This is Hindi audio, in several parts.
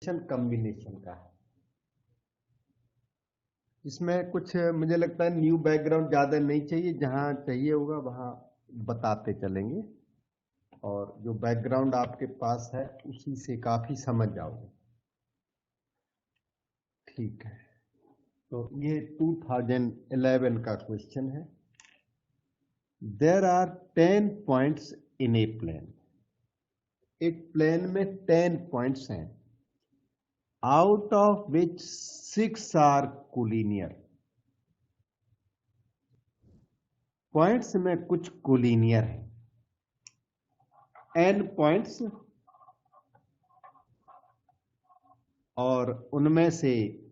कॉम्बिनेशन का है। इसमें कुछ मुझे लगता है न्यू बैकग्राउंड ज़्यादा नहीं चाहिए, जहाँ चाहिए होगा वहाँ बताते चलेंगे, और जो बैकग्राउंड आपके पास है उसी से काफ़ी समझ जाओगे। ठीक है, तो ये 2011 का क्वेश्चन है। There are 10 points in a plane. एक प्लेन में 10 पॉइंट्स हैं, out of which 6 are collinear. Points में कुछ कोलिनियर हैं, n पॉइंट्स, और उनमें से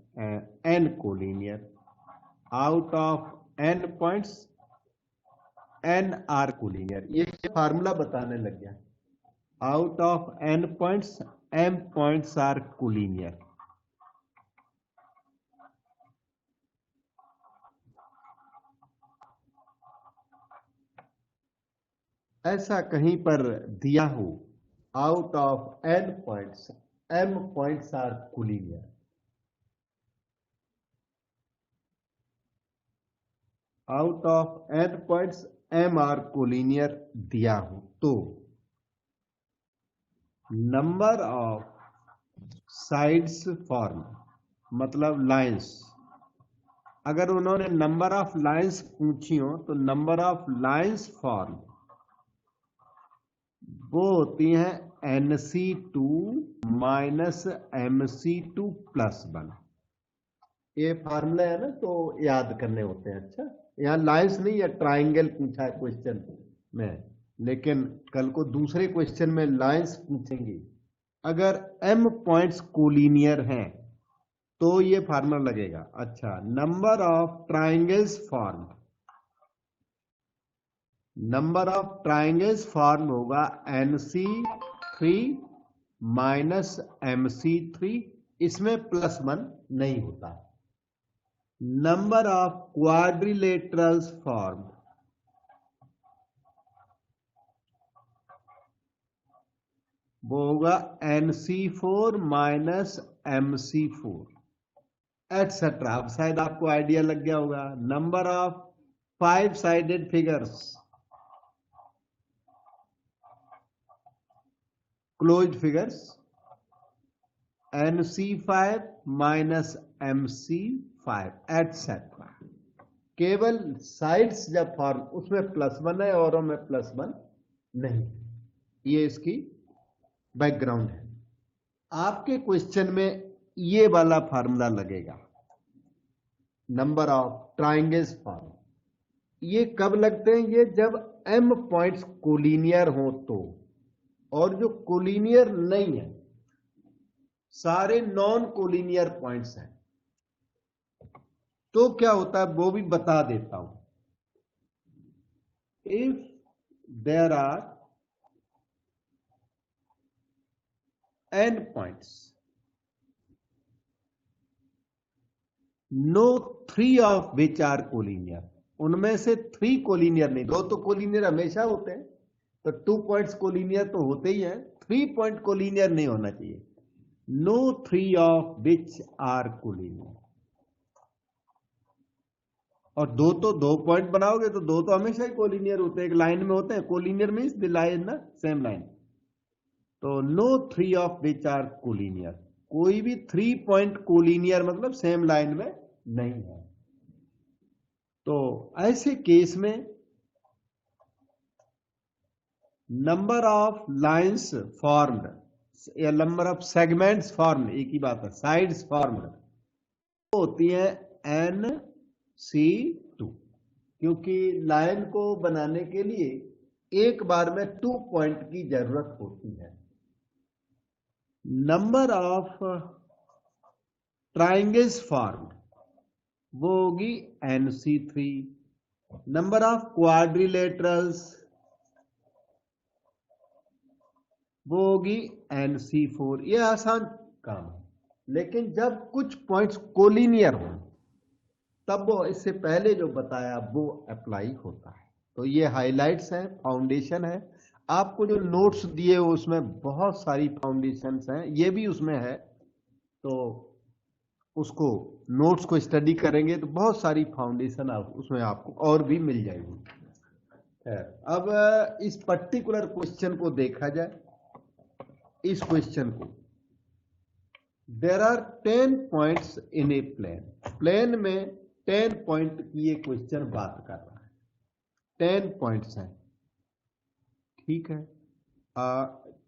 n collinear. Out of n points n are collinear. ये फार्मूला बताने लग गया। Out of n points m points are collinear. ऐसा कहीं पर दिया हो, out of n points m points are collinear. Out of n points m are collinear दिया हो तो नंबर ऑफ साइड्स फॉर्म, मतलब लाइंस। अगर उन्होंने नंबर ऑफ लाइंस पूछी हो तो नंबर ऑफ लाइंस फॉर्म वो होती हैं NC2 माइनस MC2 प्लस 1। ये फार्मूला है ना, तो याद करने होते हैं। अच्छा, यहाँ लाइंस नहीं है, ट्राइंगल पूछा है क्वेश्चन में, लेकिन कल को दूसरे क्वेश्चन में लाइंस पूछेंगे। अगर m पॉइंट्स कोलिनियर हैं तो ये फार्मूला लगेगा। अच्छा, number of triangles form, number of triangles form होगा NC3 माइनस MC3, इसमें प्लस 1 नहीं होता। नंबर ऑफ क्वाड्रिलेटरल्स फॉर्म, वो होगा NC4 माइनस MC4 एटसेट्रा। अब शायद आपको आइडिया लग गया होगा। Number of 5 sided figures, closed figures, NC5 minus MC5 etcetera. केवल साइड्स जब फॉर्म, उसमें प्लस 1 है, औरों में प्लस 1 नहीं। ये इसकी बैकग्राउंड है। आपके क्वेश्चन में ये वाला फार्मूला लगेगा, नंबर ऑफ ट्राइंगल्स फॉर्म। ये कब लगते हैं? ये जब m पॉइंट्स कोलिनियर हो तो, और जो कोलिनियर नहीं है, सारे नॉन कोलिनियर पॉइंट्स हैं, तो क्या होता है वो भी बता देता हूं। If there are n points, no 3 of which are collinear, उनमें से 3 कोलिनियर नहीं। 2 तो कोलिनियर हमेशा होते हैं, तो 2 पॉइंट्स कोलिनियर तो होते ही हैं, 3 पॉइंट कोलिनियर नहीं होना चाहिए। No 3 of which are collinear. और 2 तो 2 पॉइंट बनाओगे तो 2 तो हमेशा ही कोलिनियर होते हैं, एक लाइन में होते हैं। कोलिनियर मींस द लाइन ना, सेम लाइन। तो no 3 of which are collinear, कोई भी 3 पॉइंट कोलिनियर मतलब सेम लाइन में नहीं है। तो ऐसे केस में नंबर ऑफ लाइंस फॉर्म्ड या नंबर ऑफ सेगमेंट्स फॉर्म्ड, एक ही बात है, साइड्स फॉर्म्ड होती है NC2, क्योंकि लाइन को बनाने के लिए एक बार में 2 पॉइंट की जरूरत होती है। नंबर ऑफ ट्राइंगल्स फॉर्म्ड वो होगी NC3। नंबर ऑफ क्वाड्रिलेटरल्स वो होगी NC4। ये आसान काम है, लेकिन जब कुछ पॉइंट्स कोलिनियर हो तब वो इससे पहले जो बताया वो अप्लाई होता है। तो ये हाइलाइट्स हैं, फाउंडेशन है। आपको जो नोट्स दिए हो उसमें बहुत सारी फाउंडेशंस हैं, ये भी उसमें है, तो उसको नोट्स को स्टडी करेंगे तो बहुत सारी फाउंडेशन उसमें आपको और भी मिल जाएगी। अब इस पर्टिकुलर क्वेश्चन को देखा जाए। इस क्वेश्चन को, there are 10 points in a plane. Plane में 10 पॉइंट की ये क्वेश्चन बात कर रहा है। 10 पॉइंट्स हैं, ठीक है।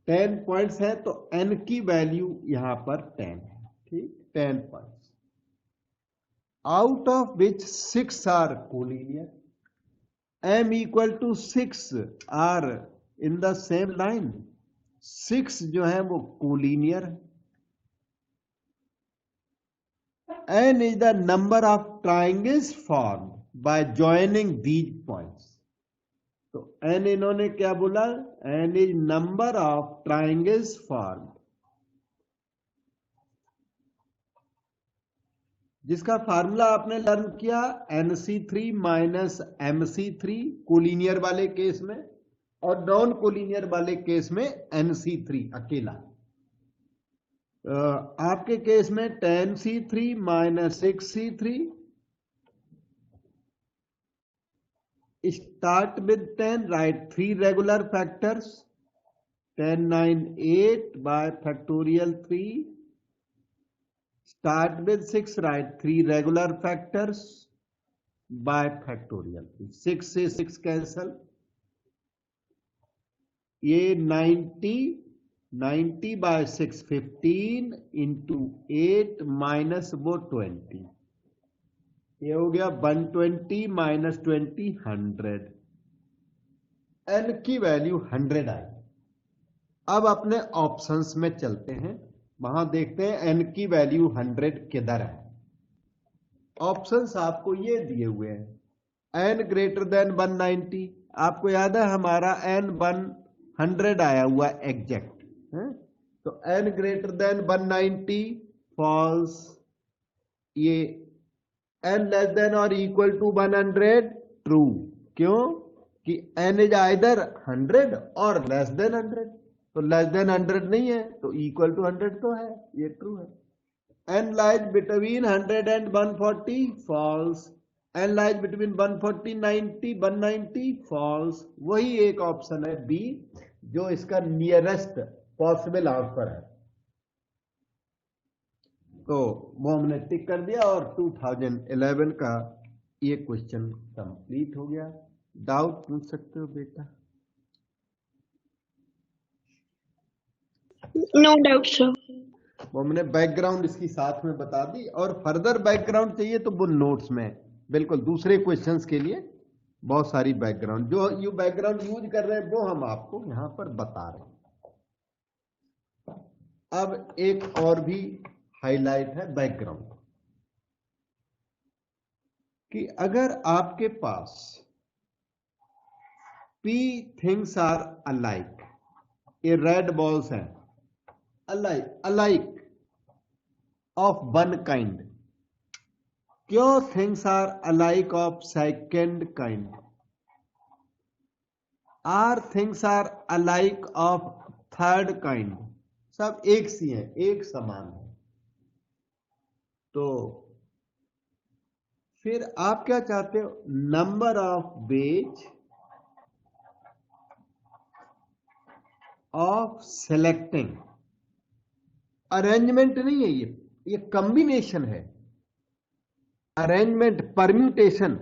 10 पॉइंट्स हैं तो n की वैल्यू यहां पर 10 है, ठीक। 10 points, out of which 6 are collinear, m equal to 6 are in the same line। 6 जो है वो कोलिनियर है। n is the number of triangles formed by joining these points। तो n इन्होंने क्या बोला, n is number of triangles formed, जिसका फार्मूला आपने लर्न किया NC3 माइनस MC3 कोलिनियर वाले केस में, और नॉन कोलिनियर वाले केस में NC3 अकेला। आपके केस में 10C3 minus 6C3, start with 10, right 3 regular factors, 10 9 8 bye factorial 3, start with 6, write 3 regular factors by factorial 3। 6 से 6 कैंसल, ये 90 बाय 6 15 इंटू 8 माइनस वो 20, ये हो गया 120 माइनस 20 100। n की वैल्यू 100 आई। अब अपने ऑप्शंस में चलते हैं, वहां देखते हैं n की वैल्यू 100 किधर है। ऑप्शंस आपको ये दिए हुए हैं, n ग्रेटर देन 190। आपको याद है हमारा n 100 आया हुआ एग्जैक्ट है, तो n ग्रेटर देन 190 फॉल्स। ये n लेस देन और इक्वल टू 100 ट्रू। क्यों कि n इज आइदर 100 और लेस देन 100, तो लेस देन 100 नहीं है तो इक्वल टू 100 तो है, ये ट्रू है। n lies between 100 and 140 falls. n lies between 140 90 190 falls. वही एक ऑप्शन है बी जो इसका नियरेस्ट पॉसिबल आंसर है, तो वो हमने टिक कर दिया और 2011 का ये क्वेश्चन कंप्लीट हो गया। डाउट पूछ सकते हो बेटा? No doubt sir. वो हमने बैकग्राउंड इसकी साथ में बता दी, और फर्दर बैकग्राउंड चाहिए तो वो नोट्स में बिल्कुल दूसरे क्वेश्चंस के लिए बहुत सारी बैकग्राउंड, जो यू बैकग्राउंड यूज कर रहे हैं वो हम आपको यहां पर बता रहे हैं। अब एक और भी हाईलाइट है बैकग्राउंड कि अगर आपके पास P थिंग्स आर अलाइक, ये रेड बॉल्स हैं, alike of one kind, Q things are alike of second kind, R things are alike of third kind, सब एक सी हैं, एक समान है। तो फिर आप क्या चाहते हो, number of ways of selecting. Arrangement नहीं है ये कॉम्बिनेशन है। अरेंजमेंट परम्यूटेशन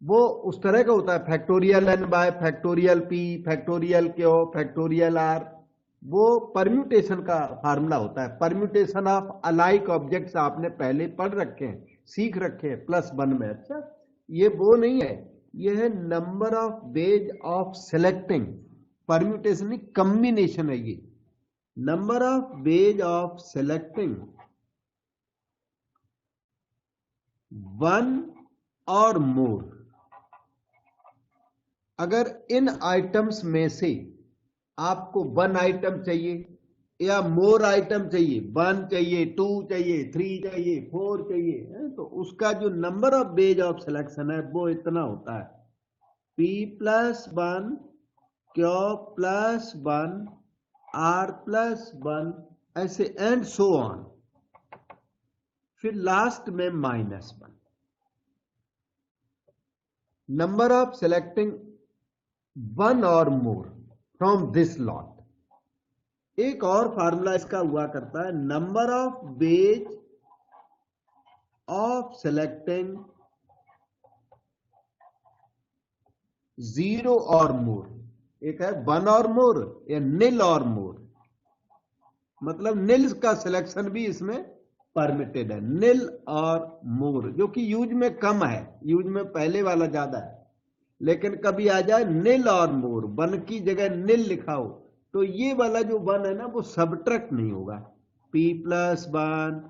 वो उस तरह का होता है, factorial n bye factorial p, factorial q, factorial r, वो परम्यूटेशन का फार्मूला होता है। परम्यूटेशन ऑफ अलाइक ऑब्जेक्ट्स आपने पहले पढ़ रखे हैं, सीख रखे हैं +1 में। अच्छा, ये वो नहीं है, ये है number of ways of selecting. Permutation combination है ये, number of ways of selecting one और मोर। अगर इन आइटम्स में से आपको 1 आइटम चाहिए या मोर आइटम चाहिए, 1 चाहिए, 2 चाहिए, 3 चाहिए, 4 चाहिए, तो उसका जो number of ways of selection है वो इतना होता है, p+1 q+1 r+1, ऐसे एंड सो ऑन। फिर लास्ट में -1। नंबर ऑफ सेलेक्टिंग वन और मोर फ्रॉम दिस लॉट। एक और फार्मूला इसका हुआ करता है, number of ways of selecting 0 और मोर। एक है 1 और मोर या नील और मोर, मतलब नील का सिलेक्शन भी इसमें परमिटेड है। नील और मोर जो कि यूज में कम है, यूज में पहले वाला ज्यादा है, लेकिन कभी आ जाए नील और मोर, 1 की जगह नील लिखा हो तो ये वाला जो 1 है ना वो सबट्रैक्ट नहीं होगा। P+1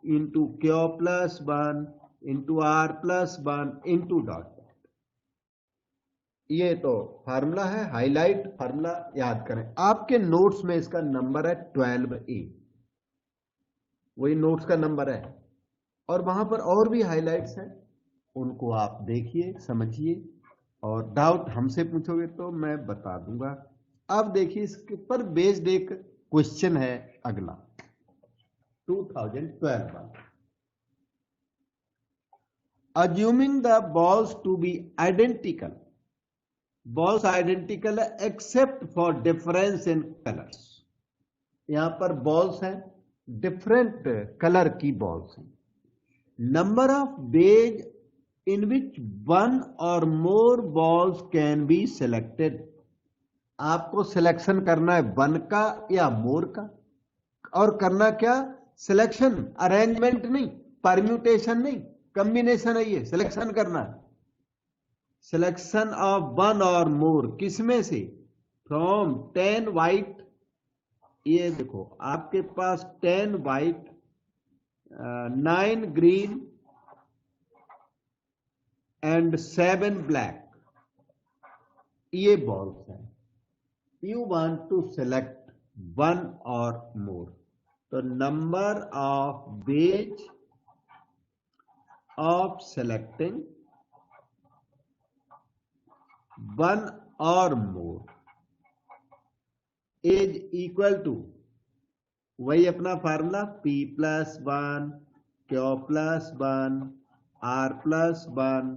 into Q+1 into R+1 into dot. ये तो फार्मूला है, हाईलाइट फार्मूला याद करें। आपके नोट्स में इसका नंबर है 12A, वही नोट्स का नंबर है, और वहां पर और भी हाईलाइट्स हैं, उनको आप देखिए समझिए, और डाउट हमसे पूछोगे तो मैं बता दूंगा। अब देखिए इसके पर बेस्ड एक क्वेश्चन है अगला 2012 वाला। Assuming the balls to be identical, balls identical है except for difference in colours. यहां पर बॉल्स हैं, डिफरेंट कलर की बॉल्स हैं। Number of ways in which 1 और more balls can be selected. आपको सिलेक्शन करना है 1 का या मोर का, और करना क्या, सिलेक्शन, अरेंजमेंट नहीं, परम्यूटेशन नहीं, कॉम्बिनेशन है, ये सिलेक्शन करना है। सिलेक्शन ऑफ 1 और मोर किसमें से, फ्रॉम 10 वाइट। ये देखो आपके पास 10 वाइट, 9 ग्रीन एंड 7 ब्लैक, ये बॉल्स हैं। यू वांट टू सेलेक्ट 1 और मोर, तो number of ways of selecting 1 और मोर इज इक्वल टू, वही अपना फार्मूला, P+1 Q+1 R+1।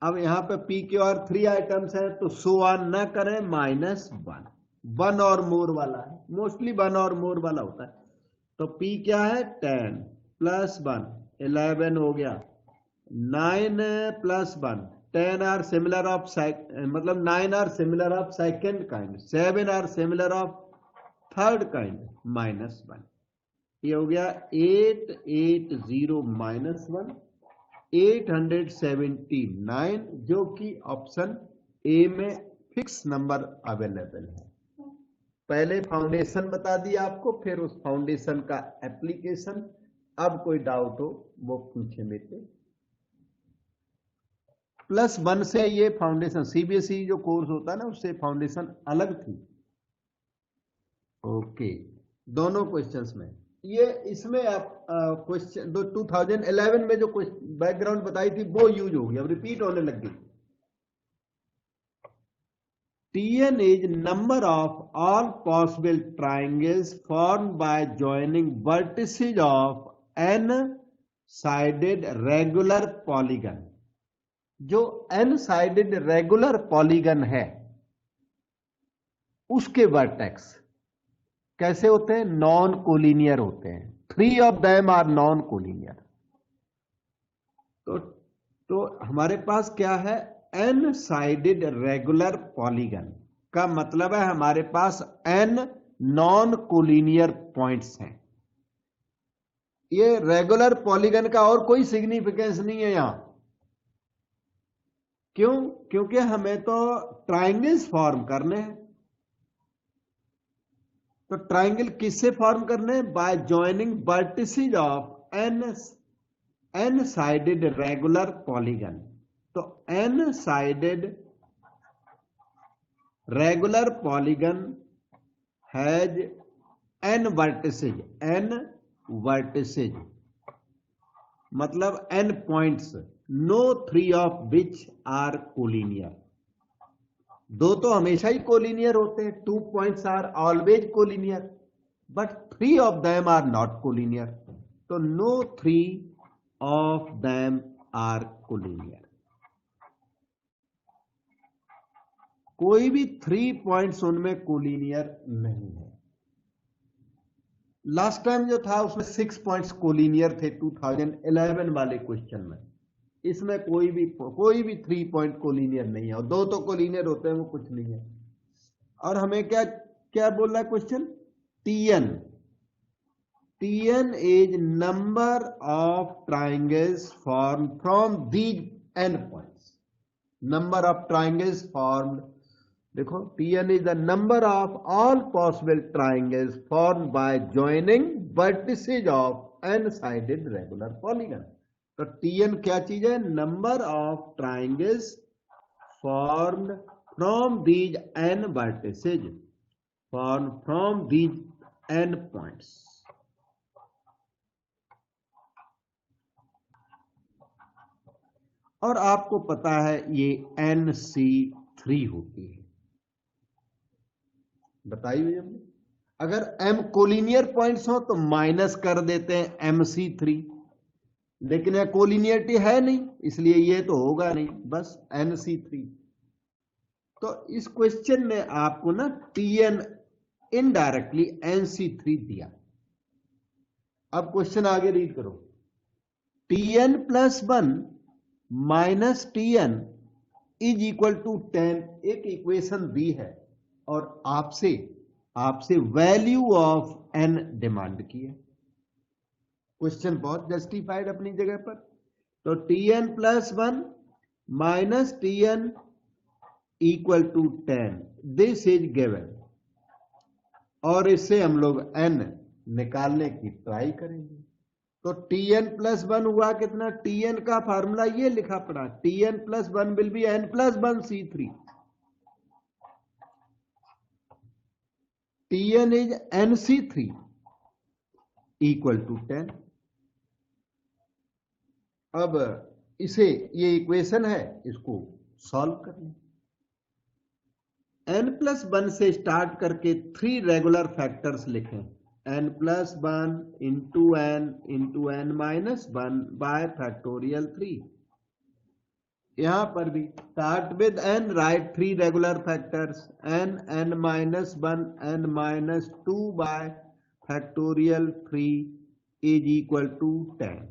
अब यहां पे P Q और 3 आइटम्स है तो सो ऑन ना करें, -1, 1 और मोर वाला है, मोस्टली 1 और मोर वाला होता है। तो P क्या है, 10 + 1 11 हो गया, 9 + 1 10 आर सिमिलर ऑफ, मतलब 9 are similar of second kind, 7 are similar of third kind, -1। ये हो गया 880 -1 879, जो कि ऑप्शन ए में फिक्स नंबर अवेलेबल है। पहले फाउंडेशन बता दिया आपको, फिर उस फाउंडेशन का एप्लीकेशन। अब कोई डाउट हो वो पूछे मेरे से। +1 से ये फाउंडेशन, सीबीएसई जो कोर्स होता है ना, उससे फाउंडेशन अलग थी। ओके, दोनों क्वेश्चंस में ये, इसमें आप क्वेश्चन 2011 में जो बैकग्राउंड बताई थी वो यूज हो गई, अब रिपीट होने लग गई। Tn is number of all possible triangles formed by joining vertices of n-sided regular polygon। जो n-sided regular polygon है उसके वर्टेक्स कैसे होते हैं, नॉन कोलिनियर होते हैं। 3 of them are non collinear. तो हमारे पास क्या है, n साइडेड रेगुलर पॉलीगन का मतलब है हमारे पास n नॉन कोलिनियर पॉइंट्स हैं। ये रेगुलर पॉलीगन का और कोई सिग्निफिकेंस नहीं है यहां। क्यों, क्योंकि हमें तो ट्राइंगल्स फॉर्म करने हैं। तो ट्राइंगल किससे फॉर्म करने हैं, by joining vertices of n sided regular polygon. तो n sided regular polygon has n vertices, मतलब n points, no 3 of which are collinear. 2 तो हमेशा ही कोलिनियर होते हैं, 2 points are always collinear, but 3 of them are not collinear. तो no 3 of them are collinear. कोई भी 3 पॉइंट्स उनमें कोलिनियर नहीं है। लास्ट टाइम जो था उसमें 6 पॉइंट्स कोलिनियर थे 2011 वाले क्वेश्चन में। इसमें कोई भी 3 पॉइंट कोलिनियर नहीं है, और 2 तो कोलिनियर होते हैं, वो कुछ नहीं है। और हमें क्या क्या बोल रहा है question? Tn is number of triangles formed from these n points. Number of triangles formed, देखो Tn is the number of all possible triangles formed by joining vertices of n-sided regular polygon. तो Tn क्या चीज है? Number of triangles formed from these n vertices, formed from these n points. और आपको पता है ये NC3 होती है, बताई हुई हमने। अगर M कोलिनियर पॉइंट्स हो तो माइनस कर देते हैं MC3, लेकिन यह कोलिनियरिटी है नहीं, इसलिए ये तो होगा नहीं, बस NC3। तो इस क्वेश्चन में आपको ना Tn इनडायरेक्टली NC3 दिया। अब क्वेश्चन आगे रीड करो। Tn + 1 minus Tn is equal to 10, एक इक्वेशन दी है और आपसे वैल्यू ऑफ n डिमांड की है। क्वेश्चन बहुत जस्टिफाइड अपनी जगह पर। तो Tn + 1 minus Tn equal to 10, this is given, और इससे हम लोग n निकालने की ट्राई करेंगे। तो Tn + 1 हुआ कितना? Tn का फार्मूला ये लिखा पड़ा, Tn + 1 will be n + 1 C3। Tn is NC3 equal to 10। अब इसे, ये इक्वेशन है, इसको सॉल्व कर लें। n + 1 से स्टार्ट करके 3 रेगुलर फैक्टर्स लिखें। n + 1 into n into n minus 1 by factorial 3। यहां पर भी start with n, write 3 regular factors, n, n minus 1, n minus 2 by factorial 3 is equal to 10।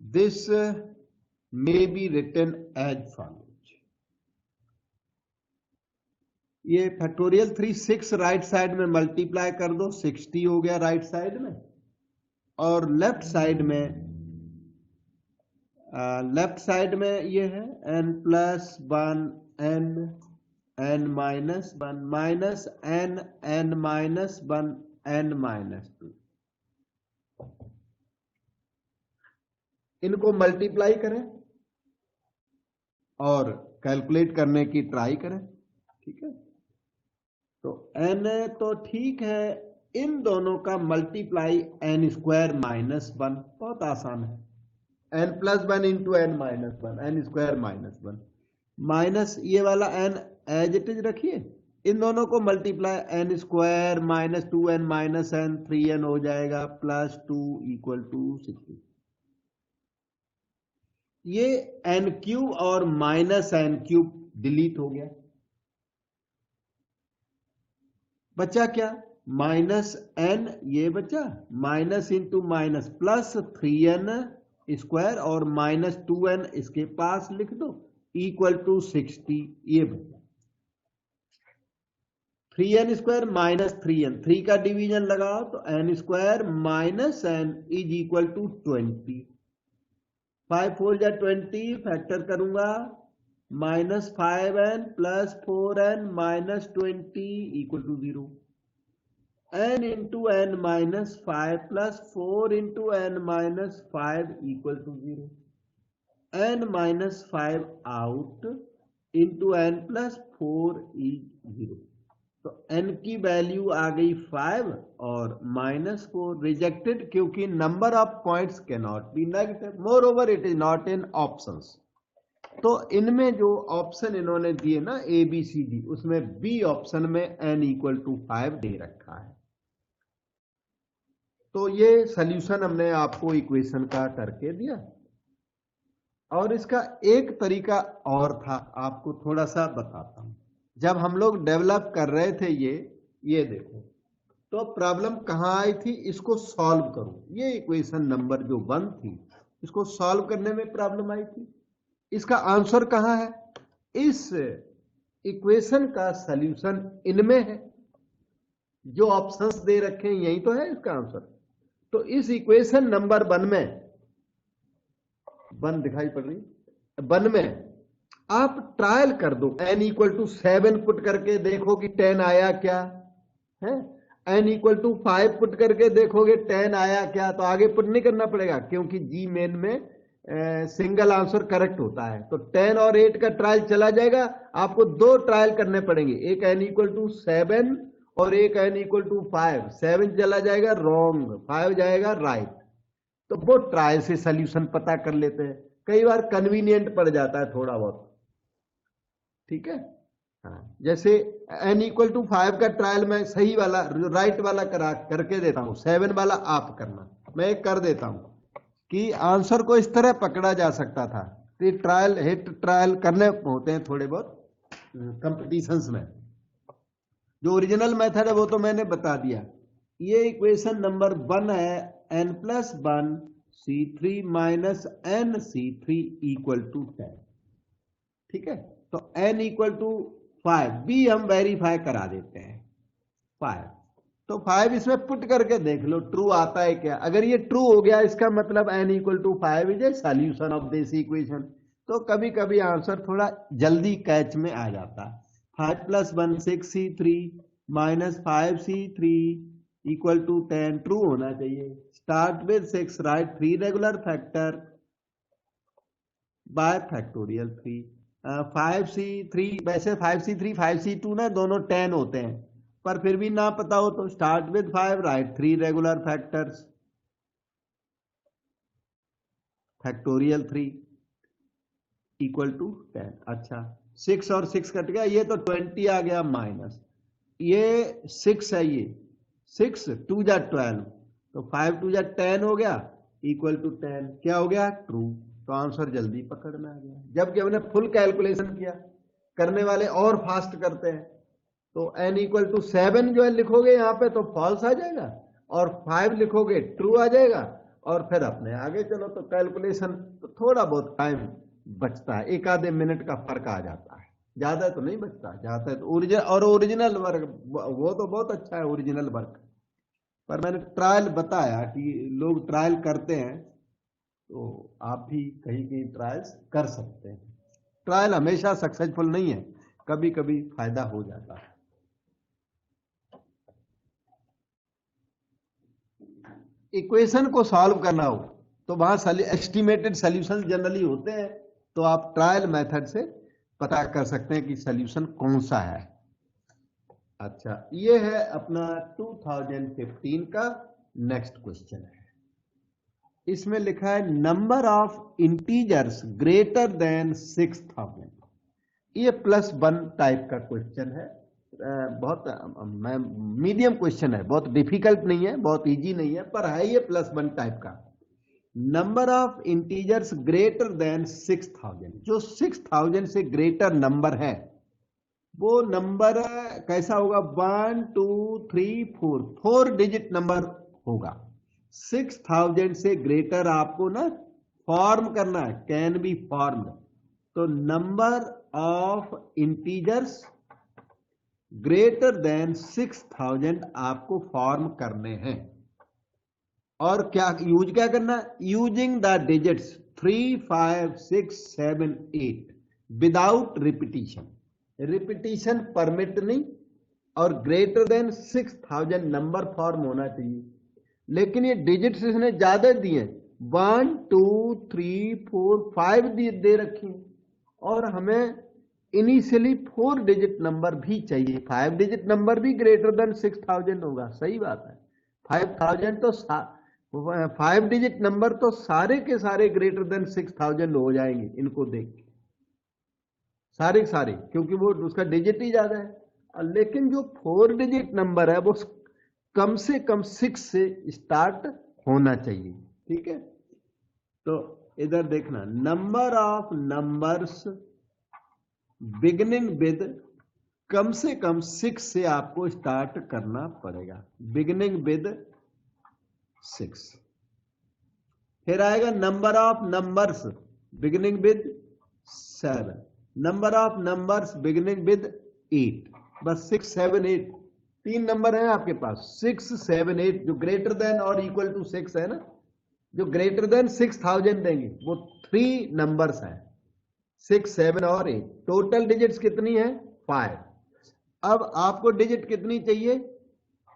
This may be written as follows। ये फैक्टोरियल 3 6 राइट साइड में मल्टीप्लाई कर दो, 60 हो गया राइट साइड में, और लेफ्ट साइड में ये है n + 1 n n minus 1 minus n n minus 1 n minus 2। इनको मल्टीप्लाई करें और कैलकुलेट करने की ट्राई करें, ठीक है। तो n तो ठीक है, इन दोनों का मल्टीप्लाई n² - 1, बहुत आसान है। n + 1 into n minus 1, n² - 1 minus ये वाला n एज इट इज रखिए, इन दोनों को multiply n² - 2n - n 3n हो जाएगा, +2 = 60। ये n³ और -n³ डिलीट हो गया, बचा क्या? -n, ये बचा, माइनस इंटू माइनस +3n² और -2n इसके पास लिख दो, = 60, ये बचा। 3n² - 3n, 3 का डिवीजन लगाओ तो n² - n = 20। 5 4 जा 20, फैक्टर करूंगा, -5n + 4n - 20 = 0। n into n minus 5 plus 4 into n minus 5 = 0। n minus 5 out into n plus 4 is 0। तो n की वैल्यू आ गई 5 और -4 रिजेक्टेड, क्योंकि number of points can not be negative, more over it is not in options. तो इनमें जो ऑप्शन इन्होंने दिए ना ABCD, उसमें B ऑप्शन में n = 5 दे रखा है। तो ये सल्यूशन हमने आपको इक्वेशन का करके दिया। और इसका एक तरीका और था, आपको थोड़ा सा बताता हूं। जब हम लोग डेवलप कर रहे थे ये देखो, तो प्रॉब्लम कहां आई थी, इसको सॉल्व करो। ये इक्वेशन नंबर जो 1 थी, इसको सॉल्व करने में प्रॉब्लम आई थी। इसका आंसर कहां है, इस इक्वेशन का सॉल्यूशन इनमें है, जो ऑप्शंस दे रखे हैं यही तो है इसका आंसर। तो इस इक्वेशन नंबर 1 में, 1 दिखाई पड़ रही, 1 में आप ट्रायल कर दो, n=7 पुट करके देखो कि 10 आया क्या है, n=5 पुट करके देखोगे 10 आया क्या। तो आगे पुट नहीं करना पड़ेगा, क्योंकि जी मेन में सिंगल आंसर करेक्ट होता है। तो 10 और 8 का ट्रायल चला जाएगा, आपको 2 ट्रायल करने पड़ेंगे, एक n=7 और एक n=5। 7 चला जाएगा रॉन्ग, 5 जाएगा राइट। तो वो ट्रायल से सॉल्यूशन पता कर लेते हैं, कई बार कन्वीनियंट पड़ जाता है थोड़ा बहुत, ठीक है। हाँ, जैसे n=5 का ट्रायल मैं सही वाला राइट वाला करके देता हूं, 7 वाला आप करना। मैं एक कर देता हूं कि आंसर को इस तरह पकड़ा जा सकता था। तो ट्रायल हिट ट्रायल करने होते हैं थोड़े बहुत कंपटीशंस में। जो ओरिजिनल मेथड है वो तो मैंने बता दिया। ये इक्वेशन नंबर 1 है, n+1 C3 minus n C3 = 10, ठीक है। तो n=5, b हम वेरीफाई करा देते हैं 5। तो 5 इसमें पुट करके देख लो ट्रू आता है क्या। अगर ये ट्रू हो गया, इसका मतलब n=5 is a solution of this equation. तो कभी कभी आंसर थोड़ा जल्दी कैच में आ जाता है। 5+1 6C3 माइनस 5C3 = 10 ट्रू होना चाहिए। Start with 6, right 3 regular factor by factorial 3। 5C3, वैसे 5C3 5C2 ना दोनों 10 होते हैं, पर फिर भी ना पता हो तो start with 5, right 3 regular factors factorial 3 = 10। अच्छा, 6 और 6 कट गया, ये तो 20 आ गया माइनस, ये 6 है, ये 6 2 जा 12, तो 5 2 जा 10 हो गया =10। क्या हो गया, ट्रू। तो आंसर जल्दी पकड़ में आ गया। जबकि हमने फुल कैलकुलेशन किया, करने वाले और फास्ट करते हैं। तो n=7 जो है लिखोगे यहाँ पे तो फॉल्स आ जाएगा, और 5 लिखोगे ट्रू आ जाएगा, और फिर अपने आगे चलो। तो कैलकुलेशन तो थोड़ा बहुत टाइम बचता है, 1 आधे मिनट का फर्क आ जाता है, ज्यादा तो नहीं बचता। जाता है तो ओरिजिनल वर्क वो तो बहुत अच्छा है ओरिजिनल वर्क, पर मैंने ट्रायल बताया कि लोग ट्रायल करते हैं, तो आप भी कहीं कहीं ट्रायल्स कर सकते हैं। ट्रायल हमेशा सक्सेसफुल नहीं है, कभी कभी फायदा हो जाता है। इक्वेशन को सॉल्व करना हो तो वहां एस्टिमेटेड सॉल्यूशन जनरली होते हैं, तो आप ट्रायल मेथड से पता कर सकते हैं कि सॉल्यूशन कौन सा है। अच्छा, ये है अपना 2015 का नेक्स्ट क्वेश्चन है। इसमें लिखा है number of integers greater than 6000। ये +1 टाइप का क्वेश्चन है, बहुत मीडियम क्वेश्चन है, बहुत डिफिकल्ट नहीं है, बहुत इजी नहीं है, पर है ये +1 टाइप का। Number of integers greater than 6000, जो 6000 से ग्रेटर नंबर है, वो नंबर कैसा होगा, 1 2 3 4, 4 डिजिट नंबर होगा। 6000 से ग्रेटर आपको ना फॉर्म करना है, कैन बी फॉर्म्ड। तो number of integers greater than 6000 आपको फॉर्म करने हैं। और क्या यूज क्या करना है, using the digits 3 5 6 7 8 without repetition. Repetition permit नहीं, और ग्रेटर देन 6000 नंबर फॉर्म होना चाहिए। लेकिन ये डिजिट्स इसने ज्यादा दिए, 1 2 3 4 5 दे रखी हैं, और हमें इनिशियली 4 डिजिट नंबर भी चाहिए। 5 डिजिट नंबर भी ग्रेटर देन 6000 होगा, सही बात है। 5000 तो 5 डिजिट नंबर तो सारे के सारे ग्रेटर देन 6000 हो जाएंगे इनको देख के, सारे सारे, क्योंकि वो उसका डिजिट ही ज्यादा है। लेकिन जो 4 डिजिट नंबर है वो कम से कम 6 से स्टार्ट होना चाहिए। ठीक है, तो इधर देखना, number of numbers beginning with, कम से कम 6 से आपको स्टार्ट करना पड़ेगा, बिगिनिंग विद 6। फिर आएगा number of numbers beginning with 7, number of numbers beginning with 8। बस 6, 7, 8 तीन नंबर है आपके पास, 6, 7, 8 जो ग्रेटर देन और इक्वल टू 6 है ना, जो ग्रेटर देन 6000 देंगे वो 3 नंबर्स हैं, 6, 7 और 8। टोटल डिजिट्स कितनी है? 5। अब आपको डिजिट कितनी चाहिए?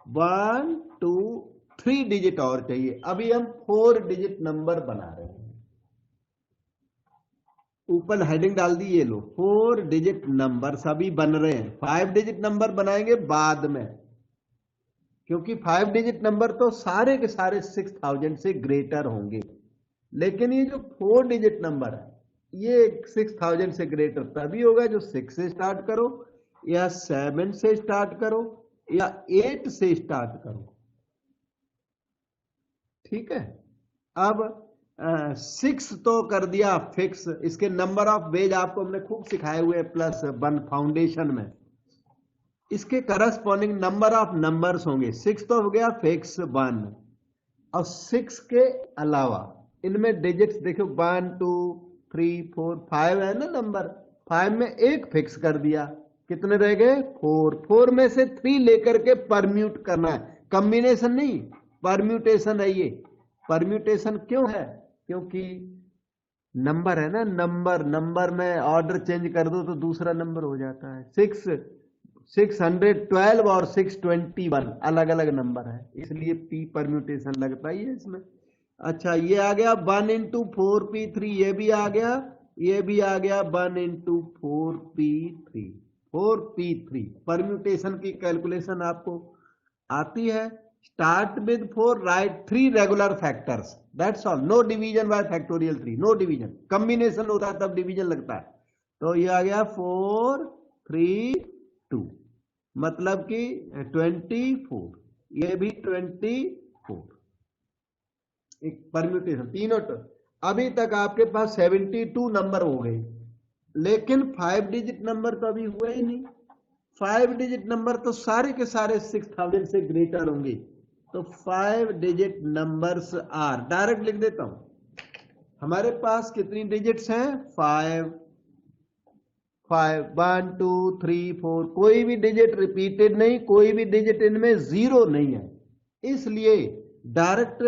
1, 2, 3 डिजिट और चाहिए। अभी हम 4 डिजिट नंबर बना रहे हैं, ऊपर हेडिंग डाल दी, ये लो 4 डिजिट नंबर अभी बन रहे हैं। 5 डिजिट नंबर बनाएंगे बाद में, क्योंकि 5 डिजिट नंबर तो सारे के सारे 6000 से ग्रेटर होंगे, लेकिन ये जो 4 डिजिट नंबर है ये 6000 से ग्रेटर तभी होगा जो 6 से स्टार्ट करो या 7 से स्टार्ट करो या 8 से स्टार्ट करो। ठीक है, अब 6 तो कर दिया फिक्स, इसके नंबर ऑफ वेज आपको हमने खूब सिखाए हुए +1 फाउंडेशन में, इसके करस्पॉन्डिंग नंबर ऑफ नंबर्स होंगे। 6 तो हो गया फिक्स 1, और 6 के अलावा इनमें डिजिट्स देखो 1, 2, 3, 4, 5 है ना नंबर, 5 में एक फिक्स कर दिया, कितने रह गए? 4। 4 में से 3 लेकर के परम्यूट करना है, कॉम्बिनेशन नहीं, परम्यूटेशन है ये। परम्यूटेशन क्यों है? क्योंकि नंबर है ना, नंबर में ऑर्डर चेंज कर दो तो दूसरा नंबर हो जाता है। 612 और 621 अलग अलग नंबर है, इसलिए पी परम्यूटेशन लगता ही है इसमें। अच्छा, ये आ गया 1 into 4p3, ये भी आ गया, ये भी आ गया 1 into 4p3, 4p3। परम्यूटेशन की कैलकुलेशन आपको आती है। Start with 4, right 3 regular factors, that's all, no division by factorial 3, no division. Combination होता है तब डिवीजन लगता है। तो ये आ गया 4, 3, 2, मतलब कि 24, ये भी 24, एक परम्यूटेशन तीनों। अभी तक आपके पास 72 नंबर हो गए, लेकिन 5 डिजिट नंबर तो अभी हुए ही नहीं। 5 डिजिट नंबर तो सारे के सारे 6000 से ग्रेटर होंगे, तो 5 डिजिट नंबर्स आर, डायरेक्ट लिख देता हूं, हमारे पास कितनी डिजिट्स हैं? 5, 1, 2, 3, 4, कोई भी डिजिट रिपीटेड नहीं, कोई भी डिजिट इनमें 0 नहीं है, इसलिए डायरेक्ट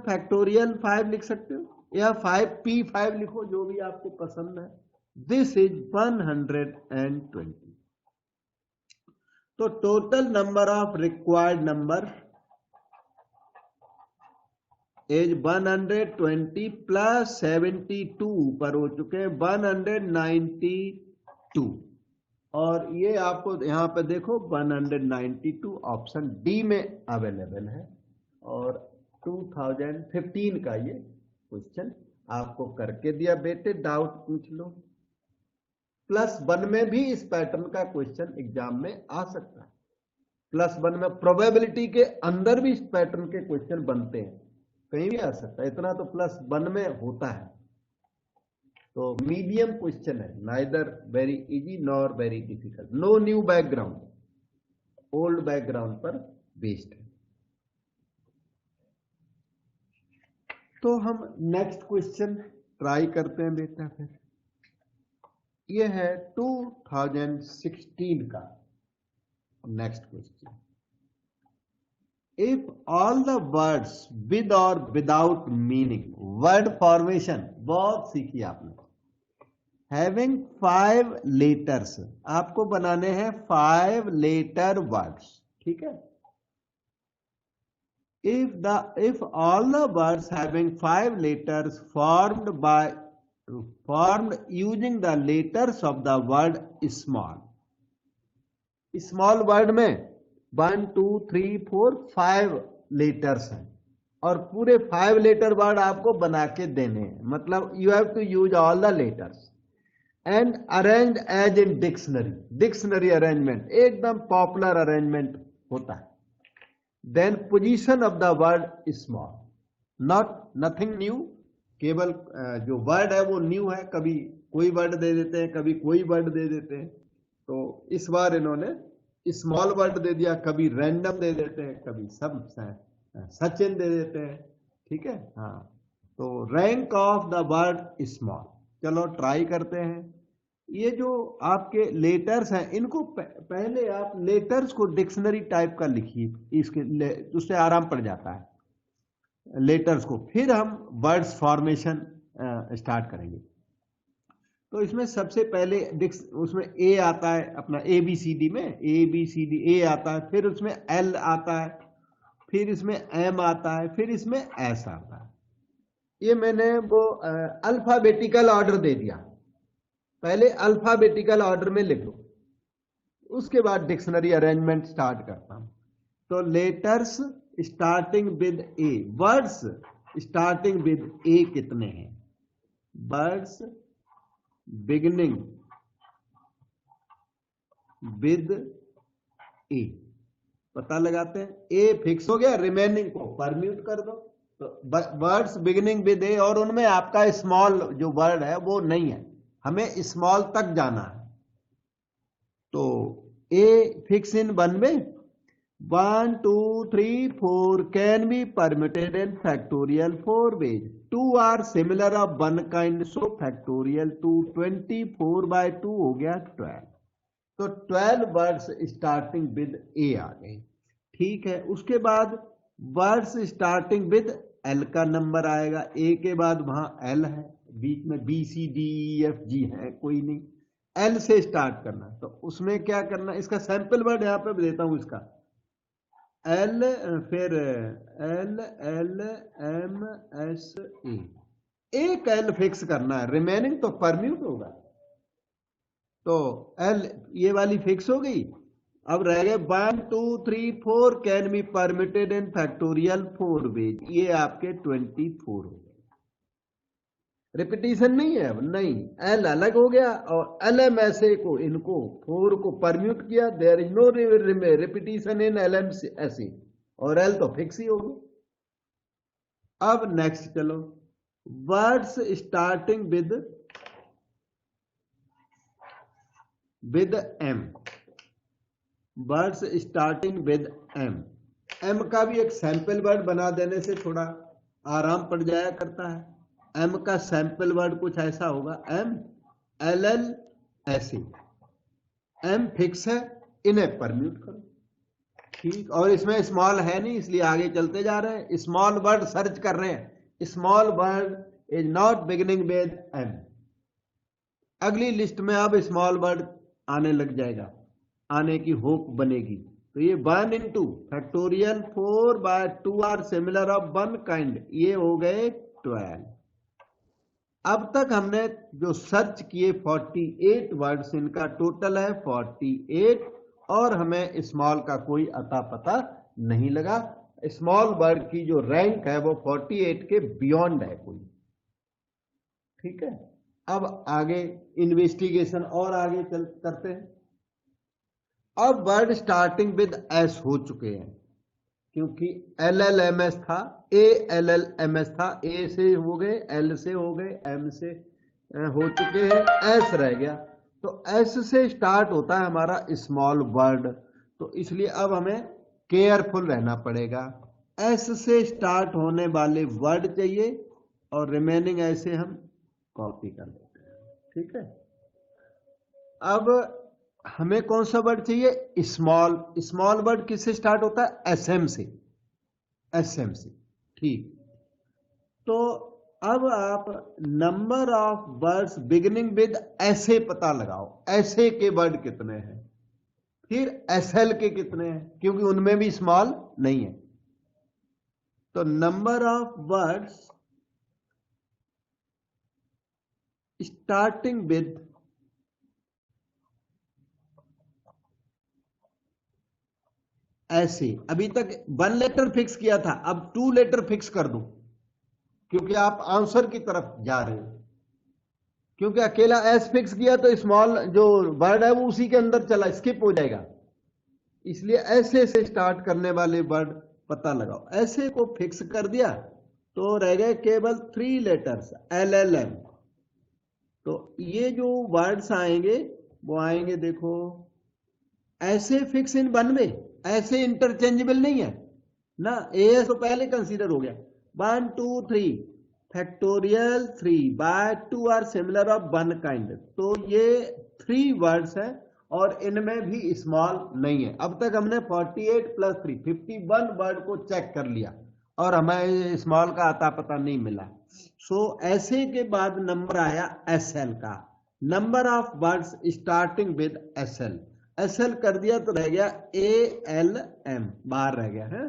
फैक्टोरियल 5 लिख सकते हो या 5p5 लिखो, जो भी आपको पसंद है। This is 120। तो total number of required number is 120 plus 72 ऊपर हो चुके हैं 192, और ये आपको यहां पे देखो 192 ऑप्शन डी में अवेलेबल है। और 2015 का ये क्वेश्चन आपको करके दिया बेटे, डाउट पूछ लो। +1 में भी इस पैटर्न का क्वेश्चन एग्जाम में आ सकता है। +1 में प्रोबेबिलिटी के अंदर भी इस पैटर्न के क्वेश्चन बनते हैं, कहीं भी आ सकता है, इतना तो +1 में होता है। तो मीडियम क्वेश्चन है, neither very easy nor very difficult, no new background, old background पर बेस्ड है। तो हम नेक्स्ट क्वेश्चन ट्राई करते हैं बेटा। फिर ये है 2016 का next question. If all the words with और विदाउट मीनिंग, वर्ड फॉर्मेशन बहुत सीखी आपने, हैविंग 5 लेटर्स, आपको बनाने हैं 5 लेटर वर्ड्स। ठीक है, if all the words having 5 letters formed using the letters of the word small, small word में 1, 2, 3, 4, 5 लेटर्स हैं, और पूरे 5 लेटर वर्ड आपको बना के देने हैं, मतलब you have to use all the letters and arrange as in dictionary. Dictionary arrangement एकदम पॉपुलर अरेंजमेंट होता है। Then position of the word small, nothing new, केवल जो वर्ड है वो न्यू है, कभी कोई वर्ड दे देते हैं, कभी कोई वर्ड दे देते हैं। तो इस बार इन्होंने स्मॉल वर्ड दे दिया, कभी रैंडम दे देते हैं, कभी सब सचिन दे देते हैं। ठीक है, हाँ। तो rank of the word small, चलो ट्राई करते हैं। ये जो आपके लेटर्स हैं, इनको पहले आप लेटर्स को डिक्शनरी टाइप का लिखिए, उससे आराम पड़ जाता है लेटर्स को, फिर हम वर्ड्स फॉर्मेशन स्टार्ट करेंगे। तो इसमें सबसे पहले उसमें ए आता है, अपना ABCD में ABCD ए आता है, फिर उसमें L आता है, फिर इसमें M आता है, फिर इसमें S आता है। ये मैंने वो अल्फाबेटिकल ऑर्डर दे दिया, पहले अल्फाबेटिकल ऑर्डर में लिख लो, उसके बाद डिक्शनरी अरेंजमेंट स्टार्ट करता हूं। तो letters starting with A, words starting with A कितने हैं? वर्ड्स बिगिनिंग विद ए पता लगाते हैं। ए फिक्स हो गया, रिमेनिंग को परम्यूट कर दो। तो वर्ड्स बिगिनिंग विद ए, और उनमें आपका स्मॉल जो वर्ड है वो नहीं है, हमें स्मॉल तक जाना है। तो ए फिक्स इन वन में 1 2 3 4 can be permuted in factorial 4 ways, 2 are similar of one kind, so factorial 2, 24/2 हो गया 12। तो 12 वर्ड्स स्टार्टिंग विद ए आ गए। ठीक है, उसके बाद वर्ड्स स्टार्टिंग विद एल का नंबर आएगा। ए के बाद वहां एल है, बीच में BCDEFG है कोई नहीं, एल से स्टार्ट करना। तो उसमें क्या करना, इसका सैंपल वर्ड यहां पे देता हूं, इसका एल, फिर LLMSA, एक एल फिक्स करना है, रिमेनिंग तो परम्यूट होगा। तो एल ये वाली फिक्स हो गई। अब रह गए 1 2 3 4 can be permuted in factorial 4 ways, ये आपके 24 हो गए। रिपीटिशन नहीं है, अब नहीं, एल अलग हो गया और LMSA को, इनको 4 को परम्यूट किया, there is no repetition in LMSA, और एल तो फिक्स ही होगी। अब नेक्स्ट चलो, words starting with M, words starting with M का भी एक सैंपल वर्ड बना देने से थोड़ा आराम पड़ जाया करता है। M का सैंपल वर्ड कुछ ऐसा होगा, M LLSA, M फिक्स है, इन्हें परम्यूट करो। ठीक, और इसमें स्मॉल है नहीं, इसलिए आगे चलते जा रहे हैं, स्मॉल वर्ड सर्च कर रहे हैं। Small word is not beginning with M। अगली लिस्ट में अब स्मॉल वर्ड आने लग जाएगा, आने की होप बनेगी। तो ये 1 into factorial 4/2 are similar of one kind, ये हो गए 12। अब तक हमने जो सर्च किए 48 वर्ड्स, इनका टोटल है 48, और हमें स्मॉल का कोई अता पता नहीं लगा। स्मॉल वर्ड की जो रैंक है वो 48 के बियॉन्ड है कोई। ठीक है, अब आगे इन्वेस्टिगेशन और आगे करते हैं। अब वर्ड स्टार्टिंग विद एस हो चुके हैं, क्योंकि LLMS था, ALLMS था, ए से हो गए, एल से हो गए, एम से हो चुके हैं, एस रह गया। तो एस से स्टार्ट होता है हमारा स्मॉल वर्ड, तो इसलिए अब हमें केयरफुल रहना पड़ेगा। एस से स्टार्ट होने वाले वर्ड चाहिए, और रिमेनिंग ऐसे हम कॉपी कर लेते हैं। ठीक है, अब हमें कौन सा वर्ड चाहिए? स्मॉल वर्ड किससे स्टार्ट होता है? SM से, SM से। ठीक, तो अब आप number of words beginning with ऐसे पता लगाओ, ऐसे के वर्ड कितने हैं, फिर SL के कितने हैं, क्योंकि उनमें भी स्मॉल नहीं है। तो number of words starting with ऐसे, अभी तक 1 लेटर फिक्स किया था, अब 2 लेटर फिक्स कर दो, क्योंकि आप आंसर की तरफ जा रहे हो। क्योंकि अकेला एस फिक्स किया तो स्मॉल जो वर्ड है वो उसी के अंदर चला, स्किप हो जाएगा। इसलिए ऐसे से स्टार्ट करने वाले वर्ड पता लगाओ। ऐसे को फिक्स कर दिया तो रह गए केवल 3 लेटर्स LLM। तो ये जो वर्ड्स आएंगे वो आएंगे, देखो ऐसे फिक्स इन वन में, ऐसे इंटरचेंजेबल नहीं है ना। एएस तो पहले कंसीडर हो गया। 1 2 3 factorial 3 by 2 are similar of one kind. तो ये 3 वर्ड्स हैं और इनमें भी स्मॉल नहीं है। अब तक हमने 48 प्लस 3 51 वर्ड को चेक कर लिया और हमें स्मॉल का आता पता नहीं मिला। सो ऐसे के बाद नंबर आया SL का, number of words starting with SL। SL कर दिया तो रह गया ALM, बाहर रह गया है।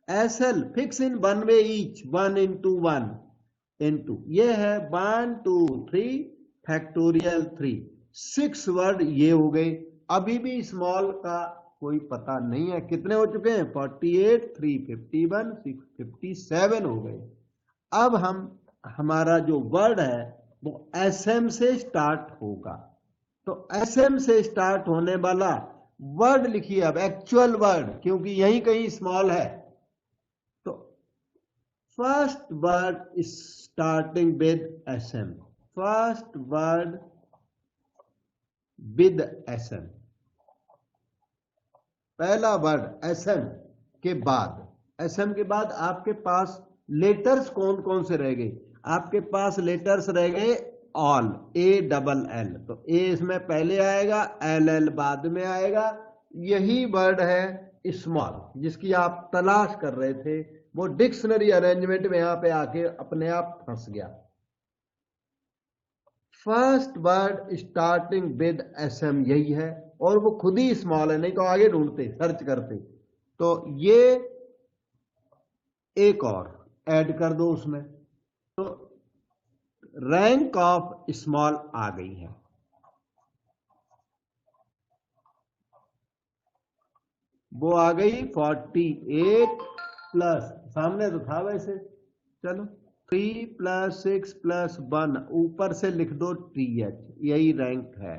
SL fix in one way each, 1 into 1 into, ये है 1 2 3 फैक्टोरियल 3, 6 वर्ड ये हो गए। अभी भी स्मॉल का कोई पता नहीं है। कितने हो चुके हैं? 48 3 51 6 57 हो गए। अब हमारा जो वर्ड है वो SM से स्टार्ट होगा। तो SM से स्टार्ट होने वाला वर्ड लिखिए अब, एक्चुअल वर्ड, क्योंकि यहीं कहीं स्मॉल है। तो first word starting with SM, first word with SM, पहला वर्ड SM के बाद, SM के बाद आपके पास लेटर्स कौन कौन से रह गए? आपके पास लेटर्स रह गए ऑल, ALL। तो A इसमें पहले आएगा, LL बाद में आएगा। यही वर्ड है स्मॉल जिसकी आप तलाश कर रहे थे। वो डिक्शनरी अरेंजमेंट में यहां पे आके अपने आप फंस गया। First word starting with SM यही है और वो खुद ही स्मॉल है, नहीं तो आगे ढूंढते सर्च करते। तो ये एक और ऐड कर दो उसमें, तो रैंक ऑफ स्मॉल आ गई है। वो आ गई 48 प्लस, सामने तो था वैसे, चलो 3 प्लस 6 प्लस 1, ऊपर से लिख दो TH, यही रैंक है।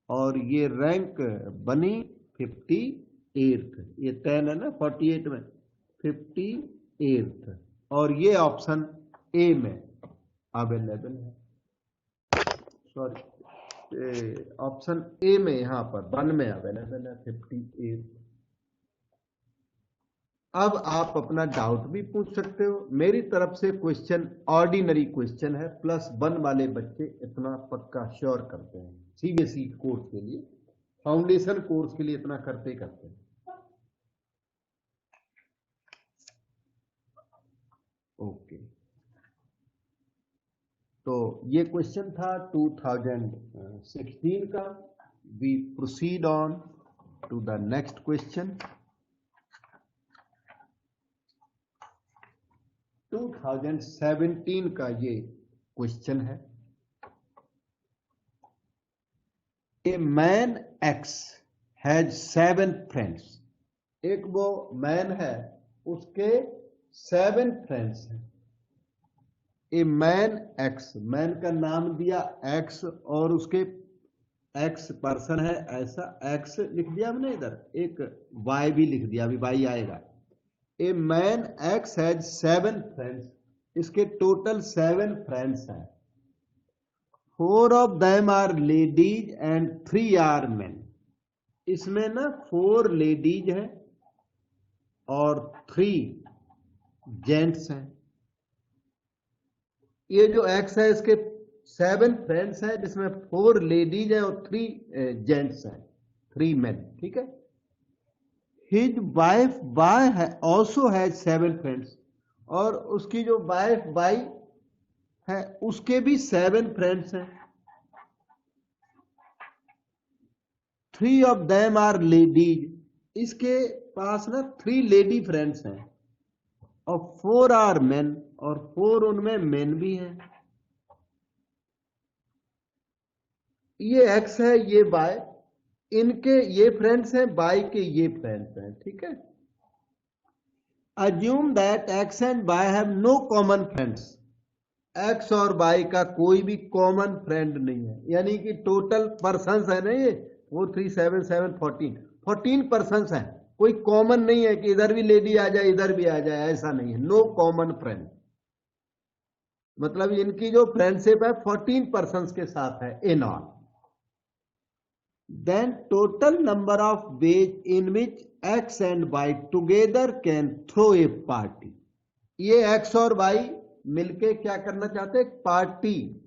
और ये रैंक बनी 58th, ये 10 है ना 48 में, 58th। और ये ऑप्शन A में अवेलेबल है, सॉरी ऑप्शन A में, यहां पर 1 में अवेलेबल है 58। अब आप अपना डाउट भी पूछ सकते हो। मेरी तरफ से क्वेश्चन ऑर्डिनरी क्वेश्चन है, +1 वाले बच्चे इतना पक्का श्योर करते हैं। CBSE कोर्स के लिए, फाउंडेशन कोर्स के लिए इतना करते हैं। ओके, तो ये क्वेश्चन था 2016 का। We proceed on to the next question. 2017 का ये क्वेश्चन है। A man X has 7 friends. एक वो मैन है, उसके 7 फ्रेंड्स हैं। ए मैन X, मैन का नाम दिया X और उसके X पर्सन है, ऐसा X लिख दिया हमने, इधर एक Y भी लिख दिया, अभी Y आएगा। A man X has 7 friends, इसके टोटल 7 फ्रेंड्स हैं। 4 of them are ladies and 3 are men. इसमें ना 4 लेडीज हैं और 3 जेंट्स हैं। ये जो X है इसके 7 फ्रेंड्स हैं, जिसमें 4 लेडीज हैं और 3 जेंट्स हैं, 3 मेन, ठीक है। His wife Y also has 7 friends, और उसकी जो वाइफ Y है उसके भी 7 फ्रेंड्स हैं। 3 of them are ladies, इसके पास ना 3 लेडी फ्रेंड्स हैं और 4 are men, और 4 उनमें मेन भी हैं। ये X है, ये Y, इनके ये फ्रेंड्स हैं, Y के ये फ्रेंड्स हैं, ठीक है। Assume that X and Y have no common friends, X और Y का कोई भी कॉमन फ्रेंड नहीं है, यानी कि टोटल पर्सन्स है ना, ये 4 3 7 7 14 पर्सन्स हैं कोई कॉमन नहीं है कि इधर भी लेडी आ जाए इधर भी आ जाए, ऐसा नहीं है। नो कॉमन फ्रेंड, मतलब इनकी जो फ्रेंडशिप है 14 पर्सन्स के साथ है in all. Then total number of ways in which X and Y together can throw a party. ये एक्स और वाई मिलके क्या करना चाहते हैं, पार्टी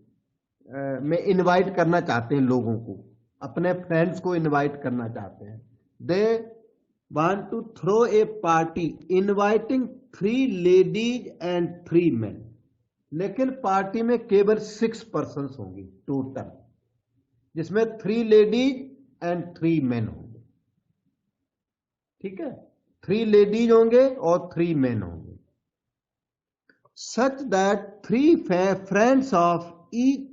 में इनवाइट करना चाहते हैं लोगों को, अपने फ्रेंड्स को इनवाइट करना चाहते हैं। They want to throw a party inviting 3 ladies and 3 men. लेकिन पार्टी में केवल 6 पर्सन्स होंगी टोटल, जिसमें 3 लेडीज एंड 3 मेन होंगे। ठीक है, 3 लेडीज होंगे और 3 मेन होंगे। Such that 3 friends of each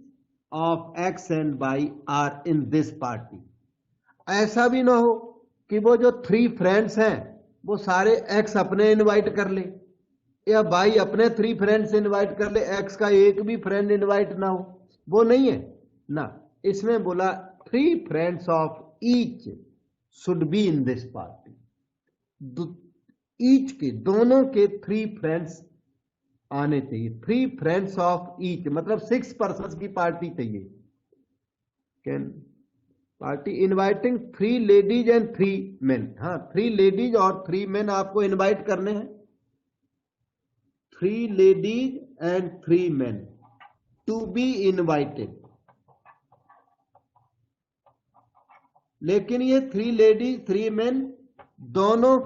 of X and Y are in this party. ऐसा भी ना हो कि वो जो 3 फ्रेंड्स हैं वो सारे एक्स अपने इनवाइट कर ले या वाई अपने 3 फ्रेंड्स इनवाइट कर ले, एक्स का एक भी फ्रेंड इनवाइट ना हो, वो नहीं है ना। इसमें बोला 3 friends of each should be in this party. Each के, दोनों के 3 फ्रेंड्स आने चाहिए। 3 फ्रेंड्स ऑफ ईच मतलब 6 पर्सन की पार्टी चाहिए। Can party inviting 3 ladies and 3 main. हाँ, 3 लेडीज और 3 मेन आपको इनवाइट करने हैं। 3 ladies and 3 men to be invited। लेकिन ये 3 लेडीज 3 मेन दोनों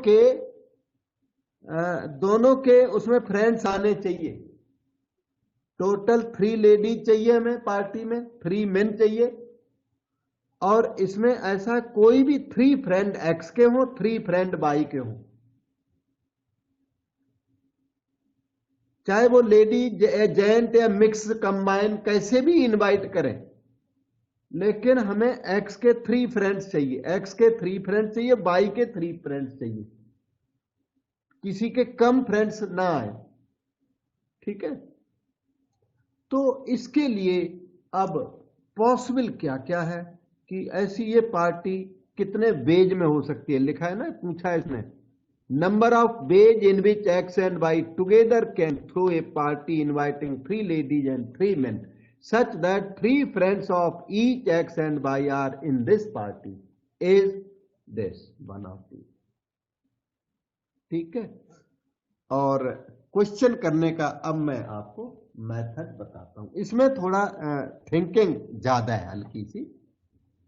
के उसमें फ्रेंड्स आने चाहिए। टोटल 3 लेडीज चाहिए हमें पार्टी में, 3 मेन चाहिए, और इसमें ऐसा कोई भी 3 फ्रेंड एक्स के हों 3 फ्रेंड वाई के हों, चाहे वो लेडी जेंट या मिक्स कंबाइन कैसे भी इनवाइट करें, लेकिन हमें एक्स के 3 फ्रेंड्स चाहिए, एक्स के 3 फ्रेंड्स चाहिए, वाई के 3 फ्रेंड्स चाहिए, किसी के कम फ्रेंड्स ना आए। ठीक है, तो इसके लिए अब पॉसिबल क्या क्या है कि ऐसी ये पार्टी कितने वेज में हो सकती है, लिखा है ना, पूछा है इसने। Number of ways in which X and Y together can throw a party inviting 3 ladies and 3 men, such that 3 friends of each X and Y are in this party is this one of these। ठीक है, और क्वेश्चन करने का अब मैं आपको मेथड बताता हूं। इसमें थोड़ा थिंकिंग ज्यादा है, हल्की सी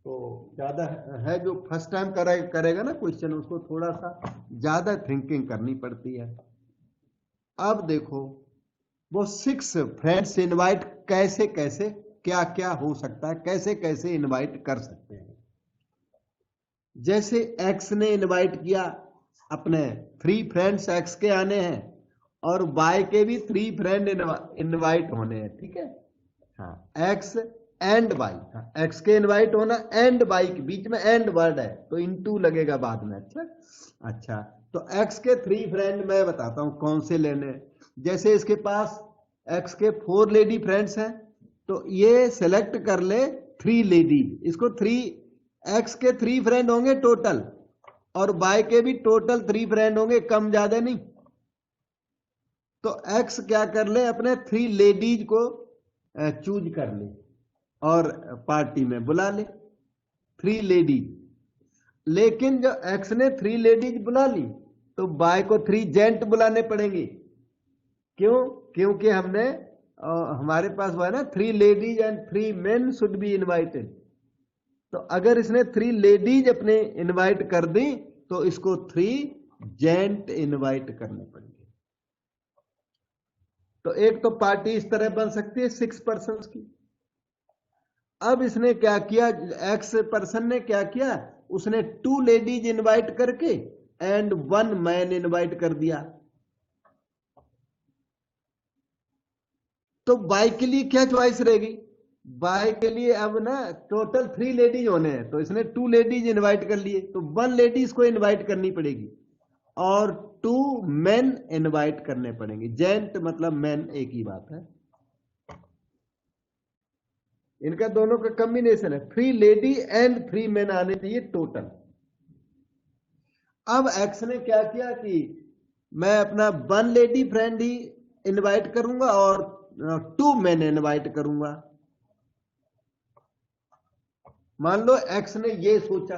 तो ज्यादा है। जो फर्स्ट टाइम करेगा ना क्वेश्चन, उसको थोड़ा सा ज्यादा थिंकिंग करनी पड़ती है। अब देखो, वो 6 फ्रेंड्स इनवाइट कैसे कैसे, क्या क्या हो सकता है, कैसे कैसे इनवाइट कर सकते हैं। जैसे एक्स ने इनवाइट किया, अपने 3 फ्रेंड्स एक्स के आने हैं और वाई के भी 3 फ्रेंड इनवाइट होने हैं। ठीक है, हाँ, एक्स एंड वाई, एक्स के इनवाइट होना, एंड वाई के बीच में एंड वर्ड है तो इनटू लगेगा बाद में। अच्छा, तो एक्स के 3 फ्रेंड मैं बताता हूं कौन से लेने। जैसे इसके पास एक्स के 4 लेडी फ्रेंड्स हैं, तो ये सेलेक्ट कर ले 3 लेडी। इसको 3 एक्स के 3 फ्रेंड होंगे टोटल, और वाई के भी टोटल 3 फ्रेंड होंगे, कम ज्यादा नहीं। तो एक्स क्या कर ले, अपने 3 लेडीज को चूज कर ले और पार्टी में बुला ले 3 लेडीज। लेकिन जो एक्स ने 3 लेडीज बुला ली, तो वाई को 3 जेंट बुलाने पड़ेंगे। क्यों? क्योंकि हमने हमारे पास हुआ है ना 3 ladies and 3 main should be invited. तो अगर इसने 3 लेडीज अपने इनवाइट कर दी, तो इसको 3 जेंट इनवाइट करने पड़ेंगे। तो एक तो पार्टी इस तरह बन सकती है 6 पर्सन की। अब इसने क्या किया, एक्स पर्सन ने क्या किया, उसने 2 लेडीज इनवाइट करके एंड 1 मैन इनवाइट कर दिया। तो वाई के लिए क्या चॉइस रहेगी, वाई के लिए अब ना टोटल 3 लेडीज होने हैं, तो इसने 2 लेडीज इनवाइट कर लिए, तो 1 लेडीज को इनवाइट करनी पड़ेगी और 2 मेन इनवाइट करने पड़ेंगे। जेंट मतलब मैन एक ही बात है, इनका दोनों का कॉम्बिनेशन है। 3 लेडी एंड 3 मेन आने चाहिए टोटल। अब एक्स ने क्या किया कि मैं अपना 1 लेडी फ्रेंड ही इनवाइट करूंगा और 2 मैन इनवाइट करूंगा। मान लो एक्स ने ये सोचा,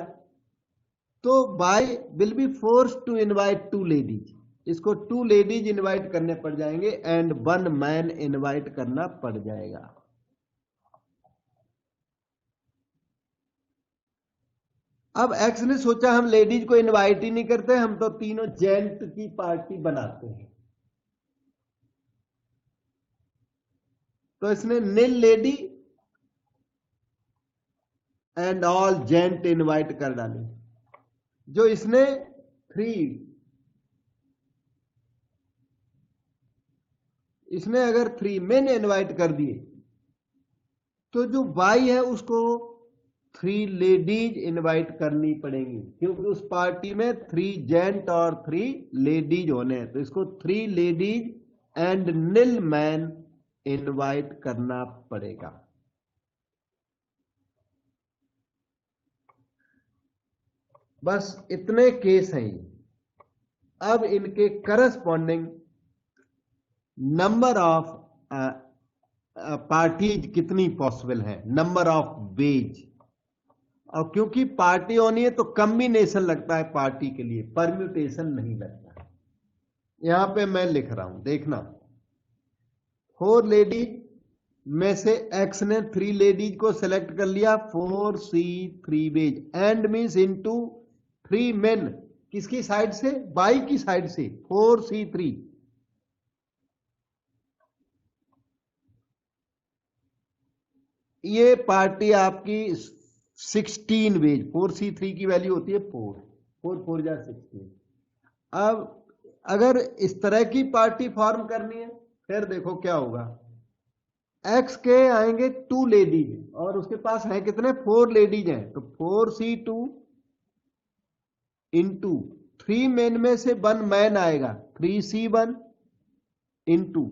तो Y will be force to invite 2 ladies, इसको 2 लेडीज इनवाइट करने पड़ जाएंगे एंड 1 मैन इनवाइट करना पड़ जाएगा। अब एक्स ने सोचा हम लेडीज को इनवाइट ही नहीं करते, हम तो तीनों जेंट की पार्टी बनाते हैं, तो इसने nil lady and all gent invite कर डाले। जो इसने 3, इसने अगर 3 मैन इनवाइट कर दिए, तो जो बाई है उसको 3 लेडीज इनवाइट करनी पड़ेंगी, क्योंकि उस पार्टी में 3 जेंट और 3 लेडीज होने हैं, तो इसको 3 ladies and nil man invite करना पड़ेगा। बस इतने केस हैं। अब इनके करस्पॉन्डिंग नंबर ऑफ पार्टीज कितनी पॉसिबल है, नंबर ऑफ वेज। और क्योंकि पार्टी होनी है तो कॉम्बिनेशन लगता है पार्टी के लिए, परम्यूटेशन नहीं लगता। यहां पे मैं लिख रहा हूं, देखना। 4 लेडीज में से एक्स ने 3 लेडीज को सेलेक्ट कर लिया, 4C3 ways and means into 3 men, किसकी साइड से, बाई की साइड से, 4C3। ये पार्टी आपकी 16 वेज, 4C3 की वैल्यू होती है 4, 4 4 जा 16। अब अगर इस तरह की पार्टी फॉर्म करनी है, फिर देखो क्या होगा। एक्स के आएंगे 2 लेडीज और उसके पास है कितने, 4 लेडीज हैं, तो 4C2 इंटू 3 मैन में से 1 मैन आएगा, 3C1 इंटू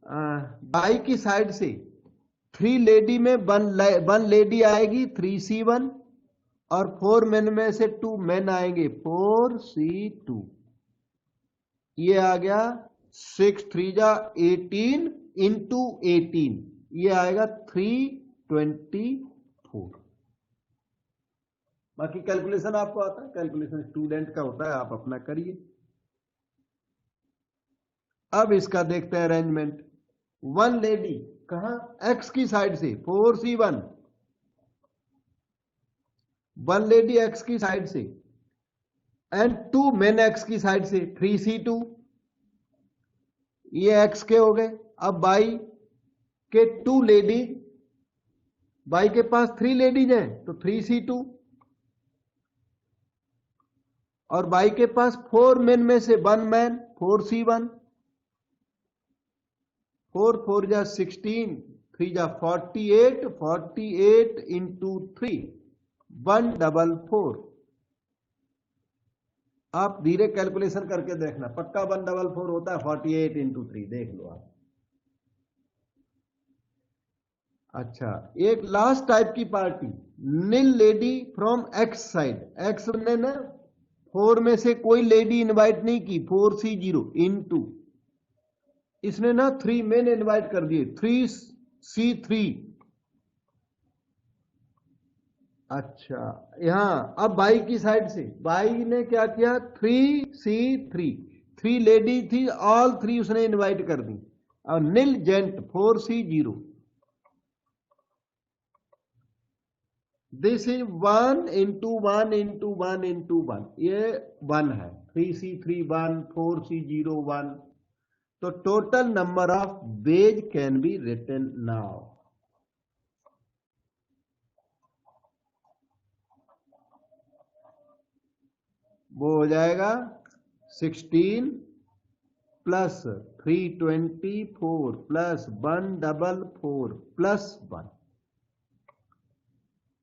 बाई की साइड से 3 लेडी में 1 लेडी आएगी, 3C1, और 4 मैन में से 2 मैन आएंगे, 4C2। ये आ गया 6 3 जा 18 इंटू 18, ये आएगा 324। बाकी कैलकुलेशन आपको आता है, कैलकुलेशन स्टूडेंट का होता है, आप अपना करिए। अब इसका देखते हैं अरेंजमेंट। 1 लेडी कहां, एक्स की साइड से 4C1, 1 लेडी एक्स की साइड से एंड 2 मेन एक्स की साइड से 3C2, ये एक्स के हो गए। अब बाई के 2 लेडीज, बाई के पास 3 लेडीज हैं तो 3C2, और बाई के पास 4 मैन में से 1 मैन, 4C1, 4 4 जा 16, 3 जा 48, 48 इंटू 3 144। आप धीरे कैलकुलेशन करके देखना, पक्का 144 होता है, 48 इंटू 3 देख लो आप। अच्छा, एक लास्ट टाइप की party, nil lady from X side. X ने ना 4 में से कोई लेडी इनवाइट नहीं की, 4C0 इंटू, इसने ना 3 मैन इनवाइट कर दिए, 3C3। अच्छा, यहां अब बाई की साइड से, बाई ने क्या किया, 3C3, 3 लेडी थी, ऑल 3 उसने इनवाइट कर दी, और nil gent 4C0। This is 1 into 1 into 1 into 1, ये 1 है, 3C3 1, 4C0 1। तो total number of ways can be written now. वो हो जाएगा 16 प्लस 324 प्लस 144 प्लस 1।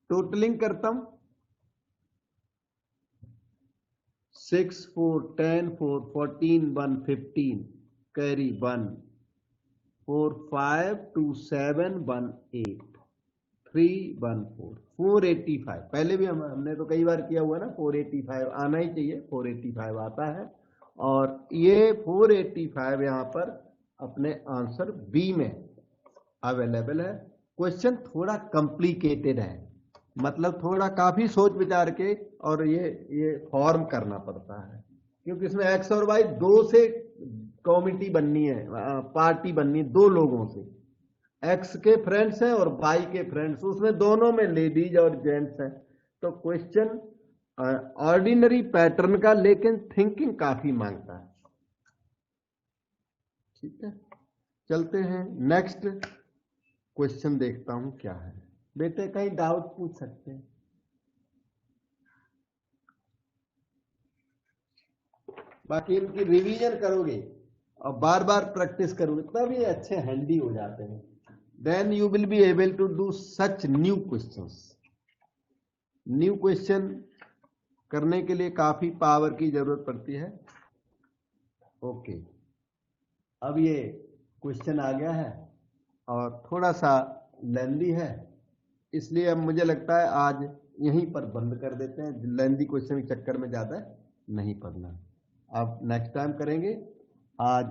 टोटलिंग करता हूं, 6 4 10 4 14 1 15 कैरी 1 4 5 2 7 1 8 314 485, पहले भी हमने तो कई बार किया हुआ ना, 485 आना ही चाहिए, 485 आता है। और ये 485 यहाँ पर अपने आंसर बी में अवेलेबल है। क्वेश्चन थोड़ा कॉम्प्लिकेटेड है, मतलब थोड़ा काफी सोच विचार के और ये फॉर्म करना पड़ता है, क्योंकि इसमें एक्स और वाई दो से कमिटी बननी है, पार्टी बननी है दो लोगों से, एक्स के फ्रेंड्स हैं और वाई के फ्रेंड्स, उसमें दोनों में लेडीज और जेंट्स हैं। तो क्वेश्चन ऑर्डिनरी पैटर्न का, लेकिन थिंकिंग काफी मांगता है। ठीक है, चलते हैं नेक्स्ट क्वेश्चन देखता हूं क्या है। बेटे कहीं डाउट पूछ सकते हैं। बाकी इनकी रिवीजन करोगे और बार बार प्रैक्टिस करोगे तब ये अच्छे हैंडी हो जाते हैं। Then you will be able to do such new questions. New question करने के लिए काफी पावर की जरूरत पड़ती है। ओके, अब ये क्वेश्चन आ गया है और थोड़ा सा लेंदी है, इसलिए अब मुझे लगता है आज यहीं पर बंद कर देते हैं। लेंदी क्वेश्चन के चक्कर में ज्यादा नहीं पढ़ना, अब नेक्स्ट टाइम करेंगे। आज